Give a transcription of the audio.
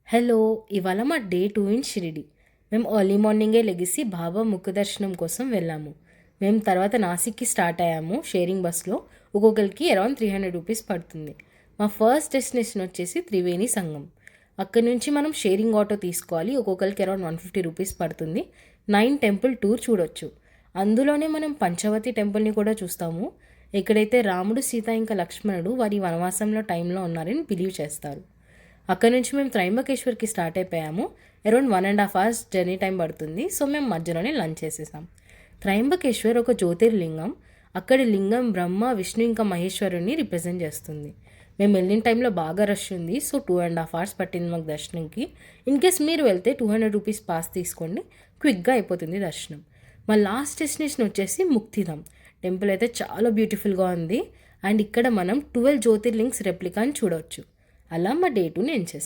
Hello, ఇవాళ మా day 2 in Shirdi. మేము ఎర్లీ మార్నింగే లెగిసి బాబా ముఖ దర్శనం కోసం వెళ్ళాము. మేము తర్వాత నాసిక్కి స్టార్ట్ అయ్యాము. షేరింగ్ బస్లో ఒక్కొక్కరికి అరౌండ్ 300 రూపీస్ పడుతుంది. మా ఫస్ట్ డెస్టినేషన్ వచ్చేసి త్రివేణి సంగం. అక్కడి నుంచి మనం షేరింగ్ ఆటో తీసుకోవాలి. ఒక్కొక్కరికి అరౌండ్ 150 రూపీస్ పడుతుంది. 9 టెంపుల్ టూర్ చూడొచ్చు. అందులోనే మనం పంచవతి టెంపుల్ని కూడా చూస్తాము. ఎక్కడైతే రాముడు, సీత ఇంకా లక్ష్మణుడు వారి వనవాసంలో టైంలో ఉన్నారని బిలీవ్ చేస్తారు. అక్కడ నుంచి మేము త్రయంబకేశ్వర్కి స్టార్ట్ అయిపోయాము. అరౌండ్ 1.5 hours జర్నీ టైం పడుతుంది. సో మేము మధ్యలోనే లంచ్ చేసేసాం. త్రయంబకేశ్వర్ ఒక జ్యోతిర్లింగం. అక్కడి లింగం బ్రహ్మ, విష్ణు ఇంకా మహేశ్వరుని రిప్రజెంట్ చేస్తుంది. మేము వెళ్ళిన టైంలో బాగా రష్ ఉంది. సో 2.5 hours పట్టింది మాకు దర్శనంకి. ఇన్ కేస్ మీరు వెళ్తే 200 రూపీస్ పాస్ తీసుకోండి, క్విక్గా అయిపోతుంది దర్శనం. మా లాస్ట్ డెస్టినేషన్ వచ్చేసి ముక్తిధామ్. టెంపుల్ అయితే చాలా బ్యూటిఫుల్గా ఉంది. అండ్ ఇక్కడ మనం 12 జ్యోతిర్లింగ్స్ రెప్లికాని చూడవచ్చు. అలా మా డే 2ని ఎండ్ చేసాం.